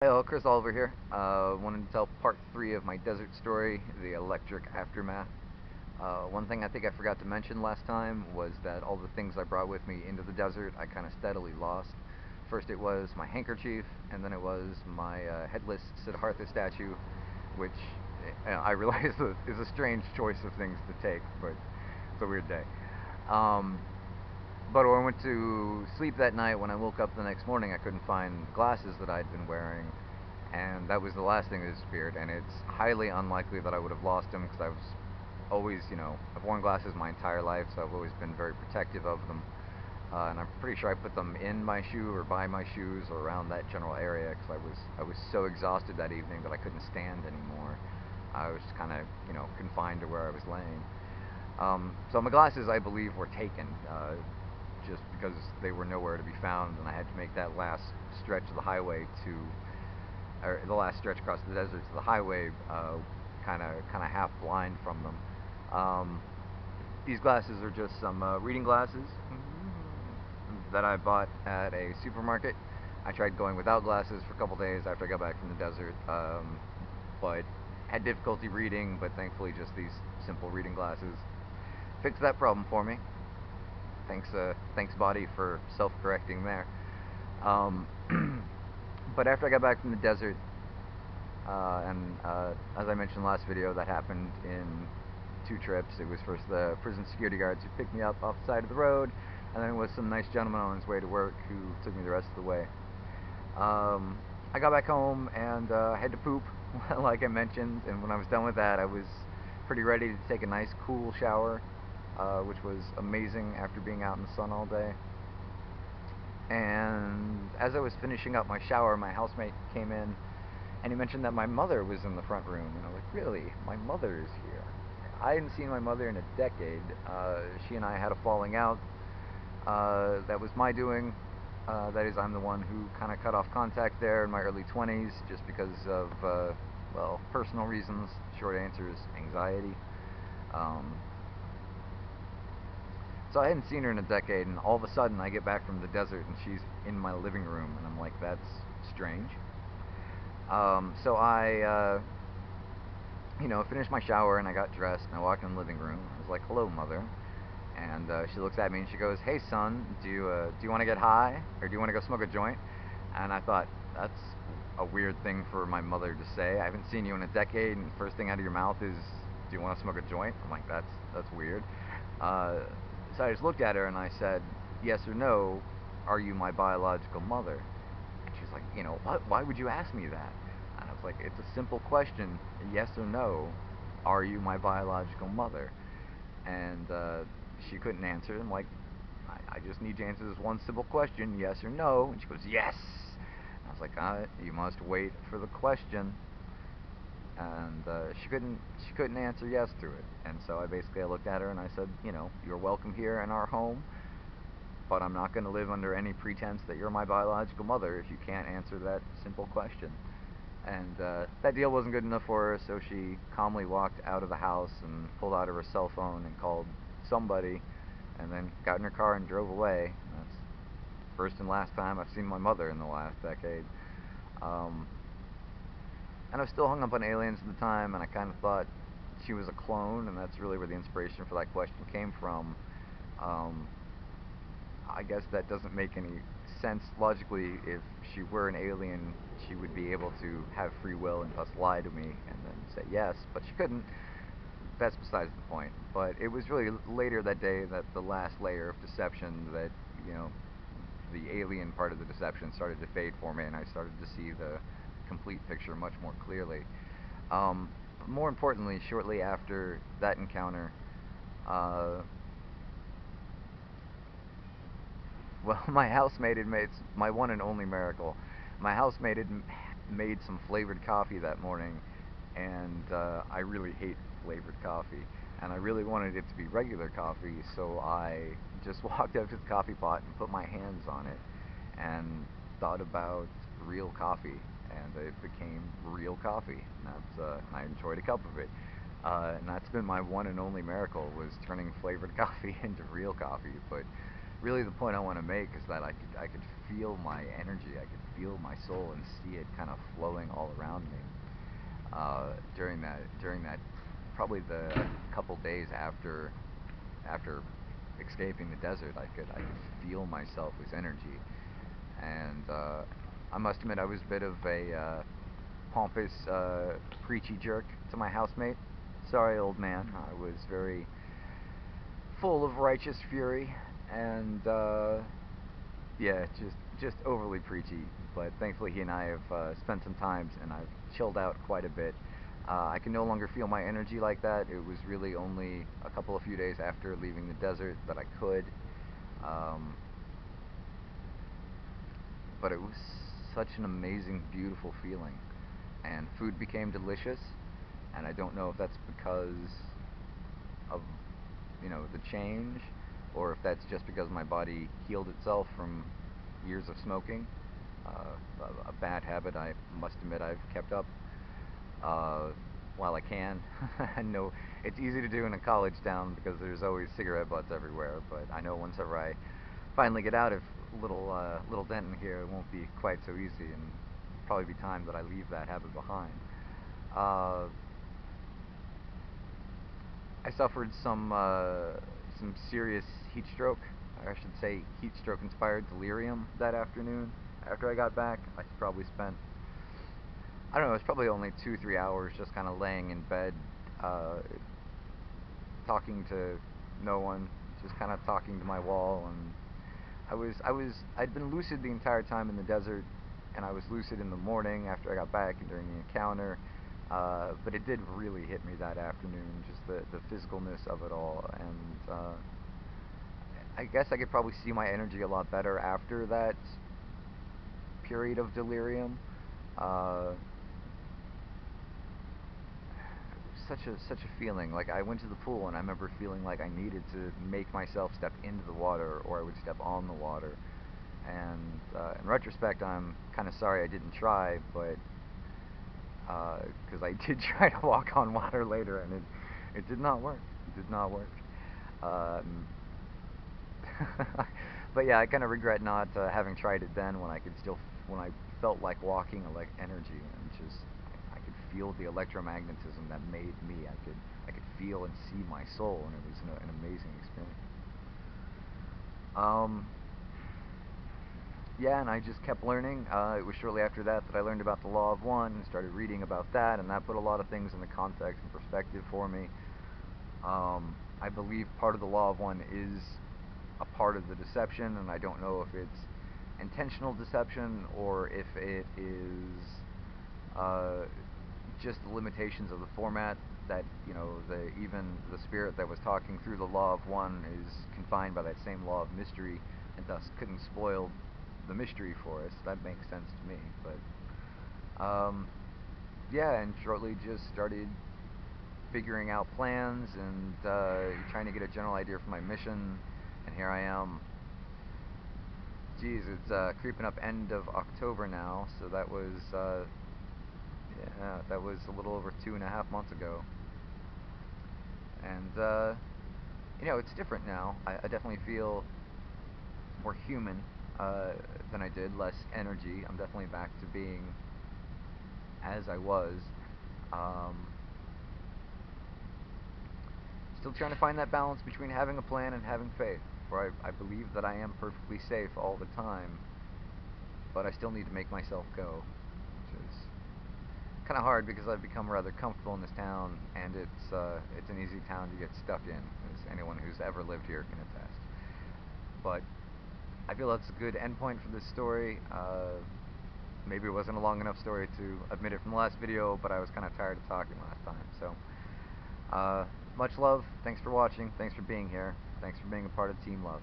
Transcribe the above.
Hey all, Chris Oliver here. Wanted to tell part 3 of my desert story, the electric aftermath. One thing I think I forgot to mention last time was that all the things I brought with me into the desert I kind of steadily lost. First it was my handkerchief, and then it was my headless Siddhartha statue, which I realize is a strange choice of things to take, but it's a weird day. Um, but when I went to sleep that night, when I woke up the next morning, I couldn't find the glasses that I'd been wearing, and that was the last thing that disappeared. And it's highly unlikely that I would have lost them because I was always, I've worn glasses my entire life, so I've always been very protective of them. And I'm pretty sure I put them in my shoe or by my shoes or around that general area because I was so exhausted that evening that I couldn't stand anymore. I was kind of confined to where I was laying. So my glasses, I believe, were taken just because they were nowhere to be found, and I had to make that last stretch of the highway to, or the last stretch across the desert to the highway, kind of half blind from them. These glasses are just some reading glasses that I bought at a supermarket. I tried going without glasses for a couple days after I got back from the desert, but had difficulty reading, but thankfully just these simple reading glasses fixed that problem for me. Thanks body for self-correcting there. Um, but after I got back from the desert, and as I mentioned last video, that happened in two trips. It was first the prison security guards who picked me up off the side of the road, and then it was some nice gentleman on his way to work who took me the rest of the way. I got back home and had to poop, like I mentioned, and when I was done with that, I was pretty ready to take a nice cool shower, which was amazing after being out in the sun all day. And as I was finishing up my shower, my housemate came in and he mentioned that my mother was in the front room. And I was like, really? My mother is here? I hadn't seen my mother in a decade. She and I had a falling out. That was my doing. That is, I'm the one who kind of cut off contact there in my early 20s just because of, well, personal reasons. Short answer is anxiety. Um, so I hadn't seen her in a decade, and all of a sudden I get back from the desert and she's in my living room, and I'm like, that's strange. So I, finished my shower and I got dressed and I walked in the living room. I was like, "Hello, mother," and she looks at me and she goes, "Hey, son, do you want to get high or do you want to go smoke a joint?" And I thought, that's a weird thing for my mother to say. I haven't seen you in a decade, and the first thing out of your mouth is, "Do you want to smoke a joint?" I'm like, that's weird. Uh, so I just looked at her and I said, "Yes or no, are you my biological mother?" And she's like, "What? Why would you ask me that?" And I was like, "It's a simple question. Yes or no, are you my biological mother?" And she couldn't answer. I'm like, I just need to answer this one simple question, yes or no. And she goes, "Yes." And I was like, "You must wait for the question." And she couldn't answer yes to it. And so I looked at her and I said, "You're welcome here in our home, but I'm not going to live under any pretense that you're my biological mother if you can't answer that simple question." And that deal wasn't good enough for her, so she calmly walked out of the house and pulled out her cell phone and called somebody, and then got in her car and drove away. That's the first and last time I've seen my mother in the last decade. Um, and I was still hung up on aliens at the time, and I kind of thought she was a clone, and that's really where the inspiration for that question came from. Um, I guess that doesn't make any sense logically. If she were an alien, she would be able to have free will and thus lie to me and then say yes, but she couldn't. That's besides the point. But it was really later that day that the last layer of deception, that, you know, the alien part of the deception started to fade for me, and I started to see the complete picture much more clearly. More importantly, shortly after that encounter, uh, well, my housemate had made my one and only miracle. My housemate had made some flavored coffee that morning, and I really hate flavored coffee, and I really wanted it to be regular coffee, so I just walked up to the coffee pot and put my hands on it, and thought about real coffee, and it became real coffee. And I enjoyed a cup of it. And that's been my one and only miracle, was turning flavored coffee into real coffee. But really the point I want to make is that I could feel my energy. I could feel my soul and see it kind of flowing all around me. During that probably the couple days after escaping the desert, I could feel myself as energy, and I must admit I was a bit of a pompous, preachy jerk to my housemate. Sorry, old man. I was very full of righteous fury, and yeah, just overly preachy. But thankfully, he and I have spent some times, and I've chilled out quite a bit. I can no longer feel my energy like that. It was really only a couple of few days after leaving the desert that I could. Um, but it was such an amazing, beautiful feeling, and food became delicious. And I don't know if that's because of the change, or if that's just because my body healed itself from years of smoking. A bad habit I must admit I've kept up uh, while I can. I know it's easy to do in a college town because there's always cigarette butts everywhere, but I know once ever I finally get out of little Denton here, it won't be quite so easy, and probably be time that I leave that habit behind. Uh, I suffered some serious heat stroke. I should say heat stroke inspired delirium that afternoon. After I got back, I probably spent, I don't know, it was probably only 2 3 hours just kind of laying in bed, uh, talking to no one, just kind of talking to my wall. And I'd been lucid the entire time in the desert, and I was lucid in the morning after I got back and during the encounter. But it did really hit me that afternoon, just the physicalness of it all. And I guess I could probably see my energy a lot better after that period of delirium. Uh, such a feeling. Like, I went to the pool and I remember feeling like I needed to make myself step into the water, or I would step on the water. And in retrospect, I'm kind of sorry I didn't try, but because I did try to walk on water later, and it did not work. It did not work. Um, but yeah, I kind of regret not having tried it then, when I felt like walking, like energy, and just I could feel the electromagnetism that made me. I could feel and see my soul, and it was an amazing experience. Um, yeah, and I just kept learning. It was shortly after that that I learned about the Law of One and started reading about that, and that put a lot of things into context and perspective for me. I believe part of the Law of One is a part of the deception, and I don't know if it's intentional deception or if it is uh, just the limitations of the format, that even the spirit that was talking through the Law of One is confined by that same law of mystery, and thus couldn't spoil the mystery for us. That makes sense to me. But yeah, and shortly just started figuring out plans and trying to get a general idea for my mission. And here I am. Geez, it's creeping up end of October now, so that was yeah, that was a little over 2.5 months ago. And it's different now. I definitely feel more human than I did, less energy. I'm definitely back to being as I was. Um, Still trying to find that balance between having a plan and having faith, where I believe that I am perfectly safe all the time, but I still need to make myself go, which is kind of hard because I've become rather comfortable in this town, and it's an easy town to get stuck in, as anyone who's ever lived here can attest. But I feel that's a good endpoint for this story. Maybe it wasn't a long enough story to admit it from the last video, but I was kind of tired of talking last time. So, much love. Thanks for watching. Thanks for being here. Thanks for being a part of Team Love.